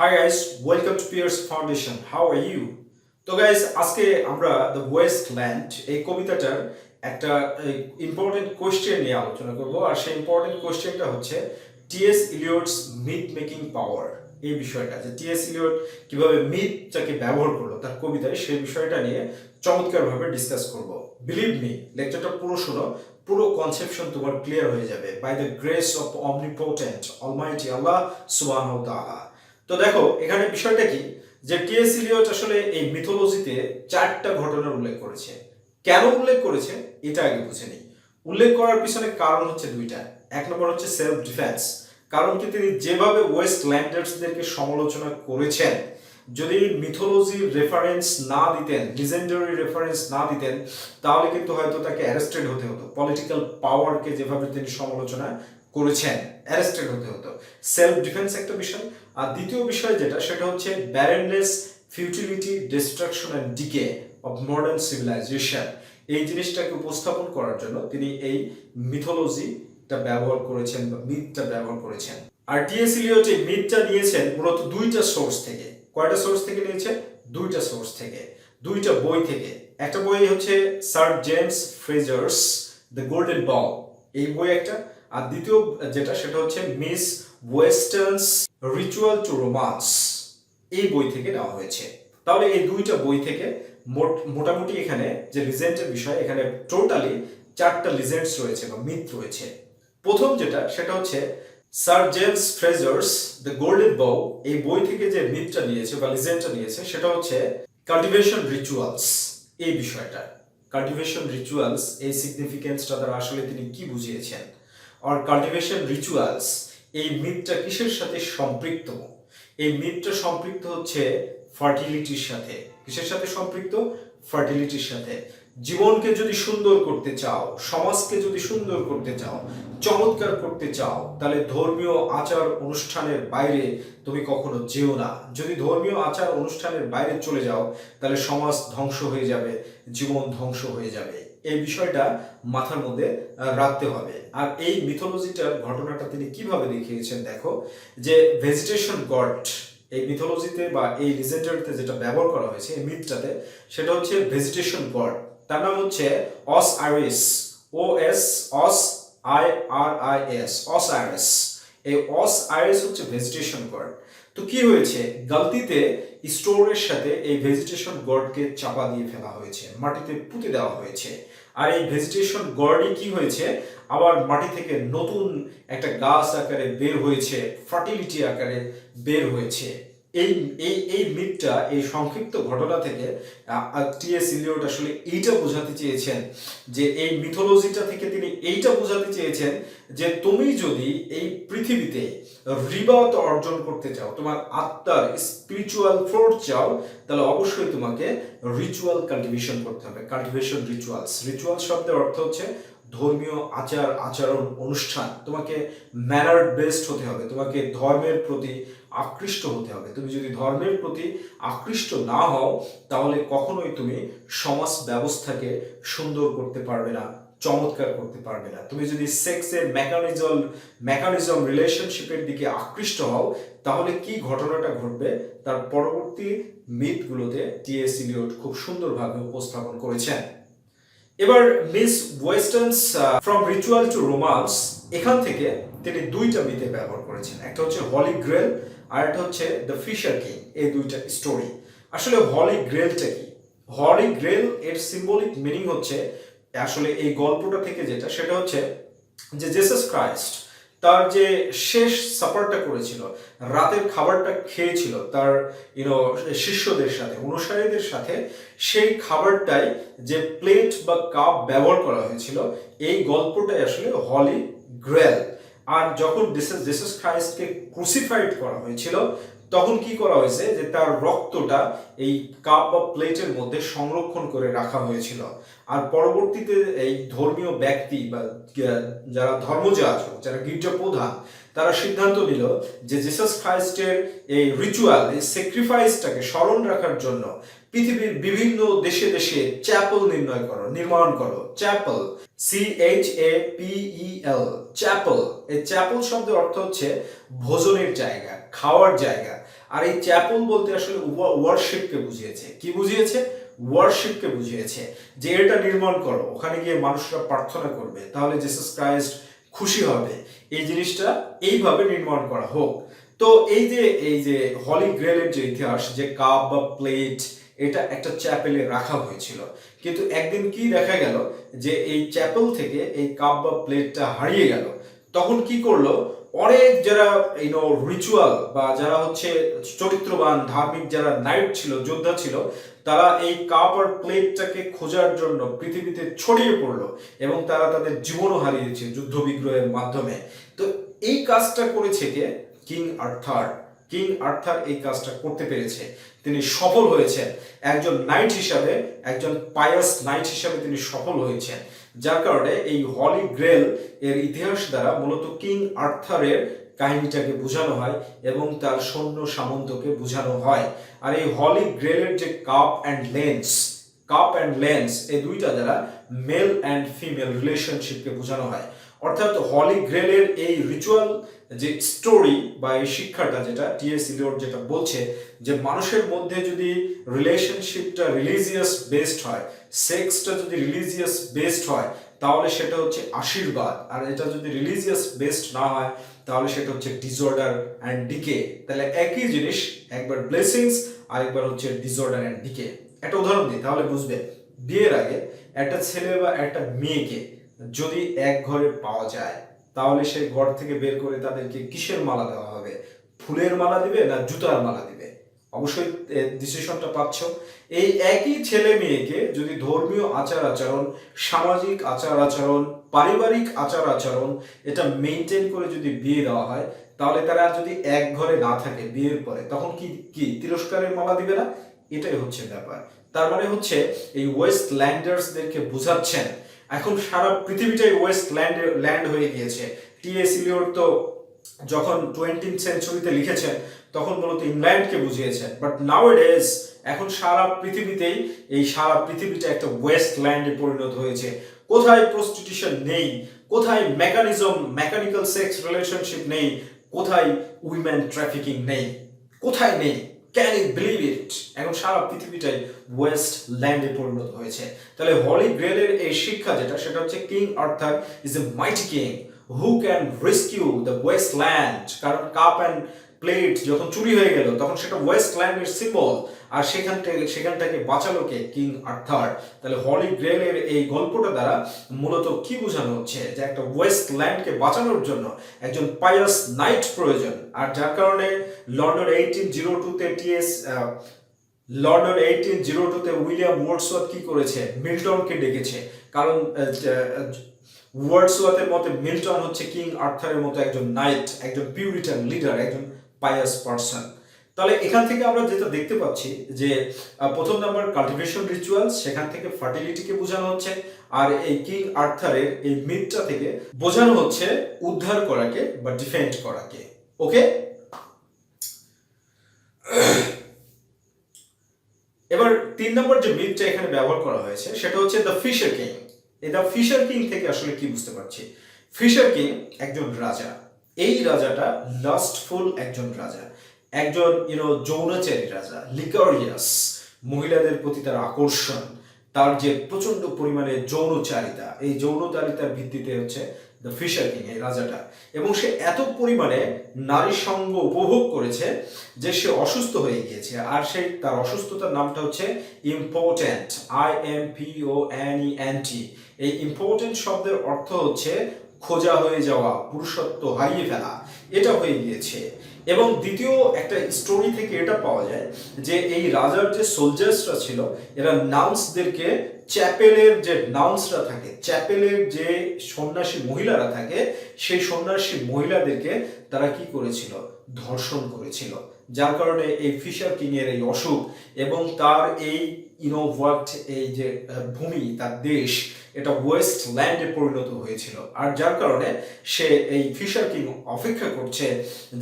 Hi guys, welcome to PRC Foundation. How are you? তো guys আজকে আমরা the wasteland এই কবিতাটার একটা ইম্পর্টেন্ট কোয়েশ্চেন নিয়ে আলোচনা করব আর সেই ইম্পর্টেন্ট কোয়েশ্চেনটা হচ্ছে টিএস ইলিয়টস মিথ মেকিং পাওয়ার। এই বিষয়টা যে টিএস ইলিয়ট কিভাবে মিথটাকে ব্যবহার করলো তার কবিতায় সেই বিষয়টা নিয়ে চমৎকারভাবে ডিসকাস করব। বিলিভ মি, লেকচারটা পুরো শোনো, পুরো কনসেপশন তোমার ক্লিয়ার হয়ে যাবে by the grace of omnipotent almighty Allah সুবহানাহু ওয়া তাআলা। তো দেখো এখানে বিষয়টা কি যে টিএস ইলিয়ট আসলে এই মিথোলজিতে চারটা ঘটনার উল্লেখ করেছে। কেন উল্লেখ করেছে এটা আগে বুঝে নিই। উল্লেখ করার পিছনে কারণ হচ্ছে দুইটা। এক নম্বর হচ্ছে সেলফ ডিফেন্স, কারণ কি তিনি যেভাবে ওয়েস্টল্যান্ডার্সদেরকে সমালোচনা করেছেন, যদি মিথোলজির রেফারেন্স না দিতেন, লিজেন্ডারি রেফারেন্স না দিতেন, তাহলে কিন্তু হয়তো তাকে অ্যারেস্টেড হতে হতো। পলিটিক্যাল পাওয়ারকে যেভাবে তিনি সমালোচনা করেছেন, অ্যারেস্টেড হতে হতো। সেলফ ডিফেন্স একটা বিষয়। আর দ্বিতীয় বিষয় যেটা, সেটা হচ্ছে barrenness, futility, destruction and decay of modern civilisation. এই জিনিসটাকে উপস্থাপন করার জন্য তিনি এই মিথোলজিটা ব্যবহার করেছেন বা মিথটা ব্যবহার করেছেন। আর টিএস ইলিয়ট এই মিথটা নিয়েছেন মূলত দুইটা সোর্স থেকে। কয়টা সোর্স থেকে নিয়েছেন? দুইটা সোর্স থেকে, দুইটা বই থেকে। একটা বই হচ্ছে sir James ফ্রেজার্স the golden ball, এই বই একটা। আর দ্বিতীয় যেটা, সেটা হচ্ছে মিস ওয়েস্টার্নস রিচুয়াল টু রোমান্স, এই বই থেকে নেওয়া হয়েছে। তাহলে এই দুইটা বই থেকে মোটামুটি এখানে যে লিজেন্ডের বিষয়, এখানে টোটালি চারটা লিজেন্ডস রয়েছে বা মিথ রয়েছে। প্রথম যেটা, সেটা হচ্ছে স্যার জেমস ফ্রেজার্স দ্য গোল্ডেন বউ, এই বই থেকে যে মিথটা নিয়েছে বা লিজেন্ডটা নিয়েছে, সেটা হচ্ছে কাল্টিভেশন রিচুয়ালস। এই বিষয়টা কাল্টিভেশন রিচুয়ালস, এই সিগনিফিকেন্সটা দ্বারা আসলে তিনি কি বুঝিয়েছেন, আর কাল্টিভেশন রিচুয়ালস এই মিথটা কিসের সাথে সম্পৃক্ত? এই মিথটা সম্পৃক্ত হচ্ছে ফার্টিলিটির সাথে। কিসের সাথে সম্পৃক্ত? ফার্টিলিটির সাথে। জীবনকে যদি সুন্দর করতে চাও, সমাজকে যদি সুন্দর করতে চাও, চমৎকার করতে চাও, তাহলে ধর্মীয় আচার অনুষ্ঠানের বাইরে তুমি কখনো যেও না। যদি ধর্মীয় আচার অনুষ্ঠানের বাইরে চলে যাও, তাহলে সমাজ ধ্বংস হয়ে যাবে, জীবন ধ্বংস হয়ে যাবে। এই বিষয়টা মাথার মধ্যে রাখতে হবে। আর এই মিথোলজিটার ঘটনাটা তিনি কিভাবে দেখিয়েছেন দেখো, যে ভেজিটেশন গড, এই মিথোলজিতে বা এই লিজেন্ডারিতে যেটা ব্যবহার করা হয়েছে এই মিথটাতে, সেটা হচ্ছে ভেজিটেশন গড। তার নাম হচ্ছে অসআইরিস, OSIRIS, অসআইরিস। এই অসআইরিস হচ্ছে ভেজিটেশন গড। তো কি হয়েছে, গলতিতে স্টোরের সাথে এই ভেজিটেশন গডকে চাপা দিয়ে ফেলা হয়েছে, মাটিতে পুঁতে দেওয়া হয়েছে। আর এই ভেজিটেশন গডই কি হয়েছে, আবার মাটি থেকে নতুন একটা গাছ আকারে বের হয়েছে, ফার্টিলিটি আকারে বের হয়েছে। এই এই এই মিথটা, এই সংক্ষিপ্ত ঘটনা থেকে টিএস ইলিয়ট আসলে এইটা বোঝাতে চেয়েছেন, যে এই মিথোলজিটা থেকে তিনি এইটা বোঝাতে চেয়েছেন যে তুমি যদি এই পৃথিবীতে রিবাত অর্জন করতে চাও, তোমার আত্মার স্পিরিচুয়াল ফ্লোট চাও, তাহলে অবশ্যই তোমাকে রিচুয়াল কাল্টিভেশন করতে হবে। কাল্টিভেশন রিচুয়ালস, রিচুয়াল শব্দের অর্থ হচ্ছে ধর্মীয় আচার আচরণ অনুষ্ঠান। তোমাকে ম্যানার বেসড হতে হবে, তোমাকে ধর্মের প্রতি আকৃষ্ট হতে হবে। তুমি যদি ধর্মের প্রতি আকৃষ্ট না হও, তাহলে কখনোই তুমি সমাজ ব্যবস্থাকে সুন্দর করতে পারবে না, চমৎকার করতে পারবে না। তুমি যদি সেক্সের মেকানিজম রিলেশনশিপের দিকে আকৃষ্ট হও, তাহলে কি ঘটনাটা ঘটবে তার পরবর্তী মিথগুলোতে টিএস ইলিয়ট খুব সুন্দরভাবে উপস্থাপন করেছেন। এবার Miss Weston's from ritual to romance, এখান থেকে তিনি দুইটা মিথে ব্যবহার করেছেন। একটা হচ্ছে হলি গ্রেল, আর একটা হচ্ছে দ্য ফিশার কিং। এই দুইটা স্টোরি। আসলে হলি গ্রেলটা কি? হলি গ্রেল এর সিম্বলিক মিনিং হচ্ছে, আসলে এই গল্পটা থেকে যেটা, সেটা হচ্ছে যে জেসাস ক্রাইস্ট তার যে শেষ সাপারটা করেছিল, রাতের খাবারটা খেয়েছিল তার শিষ্যদের সাথে, অনুসারীদের সাথে, সেই খাবারটাই যে প্লেট বা কাপ ব্যবহার করা হয়েছিল, এই গল্পটাই আসলে হলি গ্রেল। আর যখন জেসাস ক্রাইস্টকে ক্রুসিফাইড করা হয়েছিল, তখন কি করা হয়েছে, যে তার রক্তটা এই কাপ বা প্লেটের মধ্যে সংরক্ষণ করে রাখা হয়েছিল। আর পরবর্তীতে এই ধর্মীয় ব্যক্তি বা যারা ধর্মযাজক, যারা গির্জা প্রধান, তারা সিদ্ধান্ত নিল যে জিসাস খ্রাইস্টের এই রিচুয়াল, এই স্যাক্রিফাইসটাকে স্মরণ রাখার জন্য পৃথিবীর বিভিন্ন দেশে দেশে চ্যাপেল নির্মাণ করো। Chapel, CHAPEL, chapel. এই চ্যাপেল শব্দের অর্থ হচ্ছে ভোজনের জায়গা, খাওয়ার জায়গা। আর এই চ্যাপেল বলতে আসলে ওয়ারশিপকে বুঝিয়েছে। কি বুঝিয়েছে? ওয়ারশিপকে বুঝিয়েছে, যে এটা নির্মাণ করো, ওখানে গিয়ে মানুষরা প্রার্থনা করবে, তাহলে জিসাস ক্রাইস্ট খুশি হবে, এই জিনিসটা এইভাবে নির্মাণ করা হোক। তো এই যে হলি গ্রেলের যে ইতিহাস, যে কাপ বা প্লেট, এটা একটা চ্যাপেলে রাখা হয়েছিল। কিন্তু একদিন কি দেখা গেল, যে এই চ্যাপেল থেকে এই কাপ বা প্লেটটা হারিয়ে গেল। তখন কি করলো, অনেক যারা রিচুয়াল বা যারা হচ্ছে চরিত্রবান ধার্মিক যারা নাইট ছিল, যোদ্ধা ছিল, তারা এই কাপ আর প্লেটটাকে খোঁজার জন্য পৃথিবীতে ছড়িয়ে পড়লো এবং তারা তাদের জীবনও হারিয়েছে যুদ্ধ বিগ্রহের মাধ্যমে। তো এই কাজটা করেছে কে? King Arthur. কিং আর্থার এই কাজটা করতে পেরেছে, তিনি সফল হয়েছেন একজন নাইট হিসাবে, একজন পায়াস নাইট হিসাবে তিনি সফল হয়েছেন। যার কারণে এই হলি গ্রেল এর ইতিহাস দ্বারা মূলত কিং আর্থারের কাহিনীটাকে বোঝানো হয় এবং তার সৈন্য সামন্তকে বোঝানো হয়। আর এই হলি গ্রেলের যে কাপ অ্যান্ড লেন্স এই দুইটা দ্বারা মেল অ্যান্ড ফিমেল রিলেশনশিপকে বোঝানো হয়। অর্থাৎ হলি গ্রেলের এই রিচুয়াল যে স্টোরি বা এই শিক্ষাটা, যেটা টিএস ইলিয়ট যেটা বলছে, যে মানুষের মধ্যে যদি রিলেশনশিপটা রিলিজিয়াস বেসড হয়, সেক্সটা যদি রিলিজিয়াস বেসড হয়, তাহলে সেটা হচ্ছে আশীর্বাদ। আর এটা যদি রিলিজিয়াস বেসড না হয়, তাহলে সেটা হচ্ছে ডিসঅর্ডার অ্যান্ড ডিকে। তাহলে একই জিনিস, একবার ব্লেসিংস আর একবার হচ্ছে ডিসঅর্ডার অ্যান্ড ডিকে। একটা উদাহরণ দিই তাহলে বুঝবে। বিয়ের আগে একটা ছেলে বা একটা মেয়েকে যদি এক ঘরে পাওয়া যায়, তাহলে সেই ঘর থেকে বের করে তাদেরকে কিসের মালা দেওয়া হবে? ফুলের মালা দিবে না জুতার মালা দিবে? অবশ্যই ডিসিশনটা পাচ্ছ। এই একই ছেলে মেয়েকে যদি ধর্মীয় আচার আচরণ, সামাজিক আচার আচরণ, পারিবারিক আচার আচরণ এটা মেনটেন করে যদি বিয়ে দেওয়া হয়, তাহলে তারা যদি এক ঘরে না থাকে বিয়ের পরে, তখন কি কি তিরস্কারের মালা দিবে না? এটাই হচ্ছে ব্যাপার। তার মানে হচ্ছে এই ওয়েস্ট ল্যান্ডার্সদেরকে বোঝাচ্ছেন এখন সারা পৃথিবীটাই ওয়েস্ট ল্যান্ড হয়ে গিয়েছে। টিএস ইলিয়ট তো যখন 20th সেঞ্চুরিতে লিখেছেন, তখন মূলত ইংল্যান্ডকে বুঝিয়েছেন। বাট নাওএডেজ এখন সারা পৃথিবীতেই এই সারা পৃথিবীটা একটা ওয়েস্ট ল্যান্ডে পরিণত হয়েছে। কোথায় প্রস্টিটিউশন নেই, কোথায় মেকানিক্যাল সেক্স রিলেশনশিপ নেই, কোথায় উইমেন ট্রাফিকিং নেই, কোথায় নেই? Can you believe it? এখন সারা পৃথিবীটাই ওয়েস্ট ল্যান্ডে পরিণত হয়েছে। তাহলে হলি গ্রেলের এই শিক্ষা যেটা, সেটা হচ্ছে King Arthur is a mighty king who can rescue the waste land. কারণ কাপ অ্যান্ড প্লেট যখন চুরি হয়ে গেল, তখন সেটা ওয়েস্ট ল্যান্ডের সিম্বল, আর সেখানটাকে বাঁচালো কে? King Arthur. তাহলে হলি গ্রেলের এই গল্পটা দ্বারা মূলত কি বোঝানো হচ্ছে, যে একটা ওয়েস্ট ল্যান্ডকে বাঁচানোর জন্য একজন পায়াস নাইট প্রয়োজন। আর যার কারণে লন্ডন 1802তে উইলিয়াম ওয়ার্ডসওয়ার্থ কি করেছে? মিল্টনকে ডেকেছে। কারণ ওয়ার্ডসওয়ার্থের মতে মিল্টন হচ্ছে কিং আর্থারের মতো একজন নাইট, একজন পিউরিটান লিডার, একজন পায়াস পারসন। তাহলে এখান থেকে আমরা যেটা দেখতে পাচ্ছি, যে প্রথম নাম্বার কাল্টিভেশন রিচুয়ালস, সেখান থেকে ফার্টিলিটিকে বোঝানো হচ্ছে। আর এই কিং আর্থারের এই মিথটা থেকে বোঝানো হচ্ছে উদ্ধার করাকে বা ডিফেন্ড করাকে। ওকে, এবার 3 নম্বর যে মিথটা এখানে ব্যবহার করা হয়েছে, সেটা হচ্ছে দ্য ফিশার কিং। এই দ্য ফিশার কিং থেকে আসলে কি বুঝতে পারছি? ফিশার কিং একজন রাজা। এই রাজাটা লাস্টফুল একজন রাজা, একজন যৌনাচারী রাজা, লিকারিয়াস, মহিলাদের প্রতি তার আকর্ষণ, তার যে প্রচন্ড পরিমাণে যৌনচারিতা, এই যৌনচারিতার ভিত্তিতে হচ্ছে দ্য ফিশার কিং এই রাজাটা। এবং সে এত পরিমাণে নারী সঙ্গ উপভোগ করেছে যে সে অসুস্থ হয়ে গিয়েছে। আর তার অসুস্থতার নামটা হচ্ছে ইম্পর্ট্যান্ট, IMPONENT। এই ইম্পর্ট্যান্ট শব্দের অর্থ হচ্ছে খোঁজা হয়ে যাওয়া, পুরুষত্ব হারিয়ে ফেলা, এটা হয়ে গিয়েছে। এবং দ্বিতীয় একটা স্টোরি থেকে এটা পাওয়া যায় যে এই রাজার যে সোলজার্সরা ছিল, এরা নাউন্সদেরকে, চ্যাপেলের যে নাউন্সরা থাকে, চ্যাপেলের যে সন্ন্যাসী মহিলারা থাকে, সেই সন্ন্যাসী মহিলাদেরকে তারা কি করেছিল? ধর্ষণ করেছিল। যার কারণে এই ফিশার কিং এর এই অসুখ এবং তার এই এই যে ভূমি, তার দেশ, এটা ওয়েস্ট ল্যান্ডে পরিণত হয়েছিল। আর যার কারণে সে এই ফিশার কিং অপেক্ষা করছে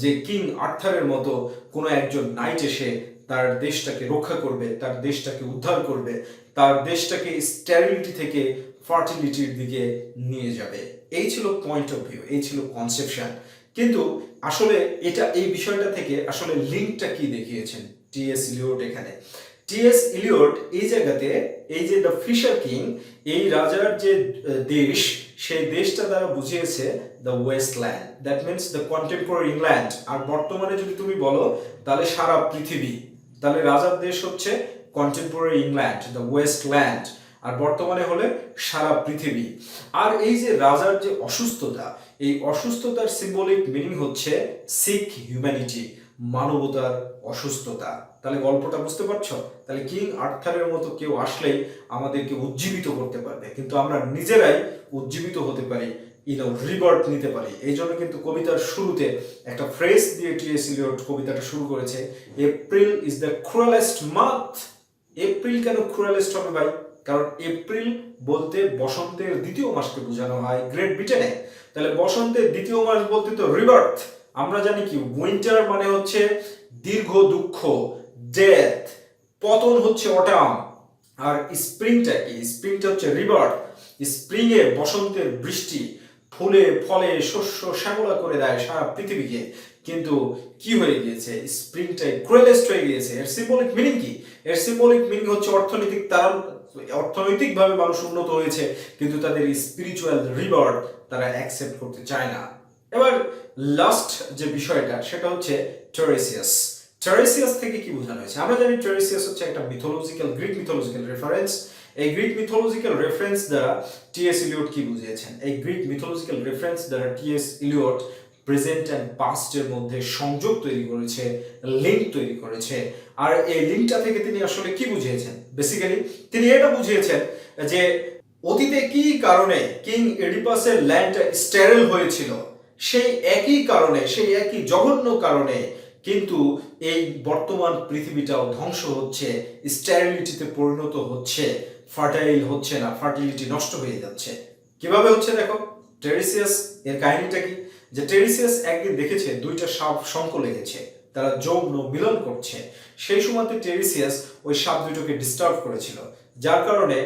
যে কিং আর্থারের মতো কোনো একজন নাইট এসে তার দেশটাকে রক্ষা করবে, তার দেশটাকে উদ্ধার করবে, তার দেশটাকে স্টেরিলিটি থেকে ফার্টিলিটির দিকে নিয়ে যাবে। এই ছিল পয়েন্ট অফ ভিউ, এই ছিল কনসেপশন। কিন্তু আসলে এই বিষয়টা থেকে আসলে লিঙ্কটা কি দেখিয়েছেন টিএস ইলিয়ট এখানে। টিএস ইলিয়ট এই জায়গাতে এই যে দ্য ফিশার কিং, এই রাজার যে দেশ, সেই দেশটা দ্বারা বুঝিয়েছে the wasteland, that means the contemporary England. আর বর্তমানে যদি তুমি বলো তাহলে সারা পৃথিবী, তাহলে রাজার দেশ হচ্ছে কন্টেম্পোরারি ইংল্যান্ড, দ্য ওয়েস্টল্যান্ড, আর বর্তমানে হলে সারা পৃথিবী। আর এই যে রাজার যে অসুস্থতা, এই অসুস্থতার সিম্বলিক মিনিং হচ্ছে সিক হিউম্যানিটি, মানবতার অসুস্থতা। তাহলে গল্পটা বুঝতে পারছো? তাহলে কিং আর্থারের মতো কেউ আসলেই আমাদেরকে উজ্জীবিত করতে পারবে, কিন্তু আমরা নিজেরাই উজ্জীবিত হতে পারি, রিবার্থ নিতে পারি। এই জন্য কিন্তু কবিতার শুরুতে একটা ফ্রেজ দিয়ে টিএস ইলিয়ট কবিতাটা শুরু করেছে, April is the cruellest month. April কেন ক্রুয়েলেস্ট হবে ভাই? কারণ এপ্রিল বলতে বসন্তের দ্বিতীয় মাসকে বোঝানো হয় গ্রেট ব্রিটেনে। তাহলে বসন্তের দ্বিতীয় মাস বলতে তো রিবার্থ। আমরা জানি কি উইন্টার মানে হচ্ছে দীর্ঘ দুঃখ, ডেথ, পতন হচ্ছে অটাম। আর স্প্রিংটা কি? স্প্রিংটা হচ্ছে রিবার্থ। স্প্রিং এ বসন্তের বৃষ্টি ফুলে ফলে শস্য শ্যামলা করে দেয় সারা পৃথিবীকে। কিন্তু কি হয়ে গিয়েছে? স্প্রিংটাই ক্রুয়েলেস্ট হয়ে গিয়েছে। এর সিম্বলিক মিনিং কি? এর সিম্বলিক মিনিং হচ্ছে অর্থনৈতিকভাবে মানুষ উন্নত হয়েছে, কিন্তু তাদের স্পিরিচুয়াল রিবার্থ তারা অ্যাকসেপ্ট করতে চায় না। এবার লাস্ট যে বিষয়টা সেটা হচ্ছে টেরেসিয়াস। টেরেসিয়াস থেকে কি বোঝানো হয়েছে? আমরা জানি টেরেসিয়াস হচ্ছে একটা গ্রিক মিথোলজিক্যাল রেফারেন্স। এই গ্রিক মিথোলজিক্যাল রেফারেন্স দ্বারা টিএস ইলিয়ট কি বুঝিয়েছেন? এই গ্রিক মিথোলজিক্যাল রেফারেন্স দ্বারা টিএস ইলিয়ট প্রেজেন্ট অ্যান্ড পাস্টের মধ্যে সংযোগ তৈরি করেছে, লিঙ্ক তৈরি করেছে। আর এই লিঙ্কটা থেকে তিনি আসলে কি বুঝিয়েছেন? বেসিক্যালি তিনি এটা বুঝিয়েছেন যে অতীতে কি কারণে কিং এডিপাসের ল্যান্ডটা স্টেরেল হয়েছিল, সেই একই কারণে, সেই একই জঘন্য কারণে কিন্তু এই বর্তমান পৃথিবীটাও ধ্বংস হচ্ছে, স্টেরিলিটিতে পরিণত হচ্ছে, ফার্টাইল হচ্ছে না, ফার্টিলিটি নষ্ট হয়ে যাচ্ছে। কিভাবে হচ্ছে দেখো, টেরেসিয়াস এর কাহিনীটা কি? যে টেরেসিয়াস একদিন দেখেছে দুইটা সাপ শঙ্খ লেগেছে, তারা যৌন মিলন করছে। সেই সময়তে টেরেসিয়াস ওই সাপ দুটোকে ডিস্টার্ব করেছিল, যার কারণে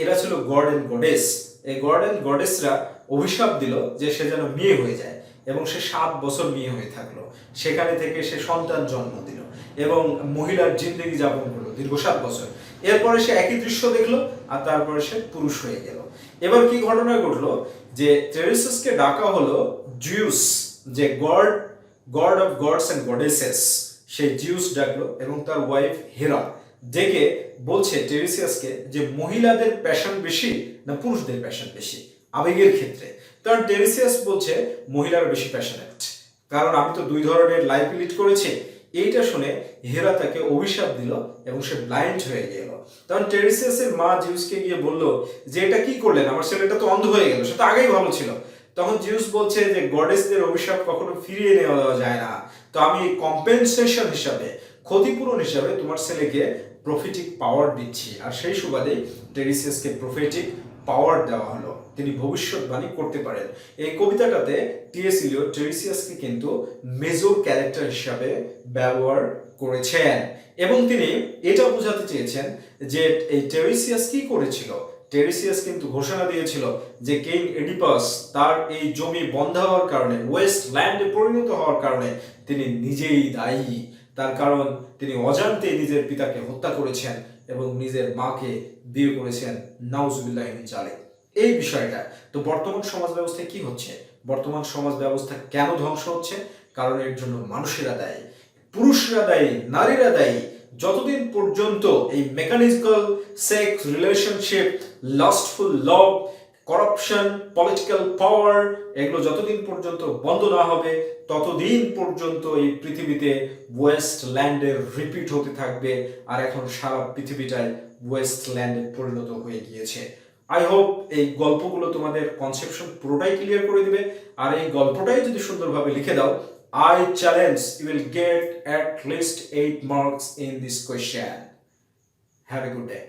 এরা ছিল গড এন্ড গডেস। এই গড এন্ড গডেসরা অভিশাপ দিল যে সে যেন মেয়ে হয়ে যায়, এবং সে 7 বছর মেয়ে হয়ে থাকলো। সেখানে থেকে সে সন্তান জন্ম দিল এবং মহিলার জিন্দেগি যাপন করলো দীর্ঘ 7 বছর। এরপরে সে একই দৃশ্য দেখলো, আর তারপরে সে পুরুষ হয়ে গেল। এবার কি ঘটনা ঘটলো যে টেরেসিয়াসকে ডাকা হলো জিউস, যে god of gods and goddesses, সেই জিউস ডাকলো এবং তার ওয়াইফ হেরা ডেকে বলছে টেরেসিয়াসকে যে মহিলাদের প্যাশন বেশি না পুরুষদের প্যাশন বেশি আবেগের ক্ষেত্রে? কারণ টেরেসিয়াস বলছে মহিলারা বেশি প্যাশনেট, কারণ আমি তো 2 ধরনের লাইফ লিড করেছি। এইটা শুনে হেরা তাকে অভিশাপ দিল এবং সে ব্লাইন্ড হয়ে গেল। তখন টেরেসিয়াসের মা জিউসকে গিয়ে বলল যে এটা কি করলেন, আমার ছেলেটা তো অন্ধ হয়ে গেল, সে তো আগেই ভালো ছিল। তখন জিউস বলছে যে গডেসদের অভিশাপ কখনো ফিরিয়ে নেওয়া যায় না, তো আমি কম্পেনসেশন হিসাবে, ক্ষতিপূরণ হিসাবে তোমার ছেলেকে প্রফেটিক পাওয়ার দিচ্ছি। আর সেই সুবাদে টেরেসিয়াসকে প্রফেটিক পাওয়ার দেওয়া হলো, তিনি ভবিষ্যৎবাণী করতে পারেন। এই কবিতাটাতে টিএস ইলিয়ট টেরেসিয়াসকে কিন্তু মেজর ক্যারেক্টার হিসাবে ব্যবহার করেছেন, এবং তিনি এটা বোঝাতে চেয়েছেন যে এই টেরেসিয়াস কি করেছিল। টেরেসিয়াস কিন্তু ঘোষণা দিয়েছিল যে কিং এডিপাস তার এই জমি বন্ধ হওয়ার কারণে, ওয়েস্ট ল্যান্ডে পরিণত হওয়ার কারণে তিনি নিজেই দায়ী। তার কারণ তিনি অজান্তে নিজের পিতাকে হত্যা করেছেন এবং নিজের মাকে বিয়ে করেছেন, নাউজুবিল্লাহি মিন যালিক। এই বিষয়টা তো বর্তমান সমাজ ব্যবস্থায় কি হচ্ছে, বর্তমান সমাজ ব্যবস্থা কেন ধ্বংস হচ্ছে? কারণ এর জন্য মানুষেরা দায়ী, পুরুষরা দায়ী, নারীরা দায়ী। যতদিন পর্যন্ত এই মেকানিক্যাল সেক্স রিলেশনশিপ, লাস্টফুল লাভ, করাপশন, পলিটিক্যাল পাওয়ার, এগুলো যতদিন পর্যন্ত বন্ধ না হবে ততদিন পর্যন্ত এই পৃথিবীতে ওয়েস্ট ল্যান্ডের রিপিট হতে থাকবে। আর এখন সারা পৃথিবীটাই ওয়েস্ট ল্যান্ডে পরিণত হয়ে গিয়েছে। আই হোপ এই গল্পগুলো তোমাদের কনসেপশন পুরোটাই ক্লিয়ার করে দিবে। আর এই গল্পটাই যদি সুন্দরভাবে লিখে দাও, I challenge you will get at least 8 marks in this question. Have a good day.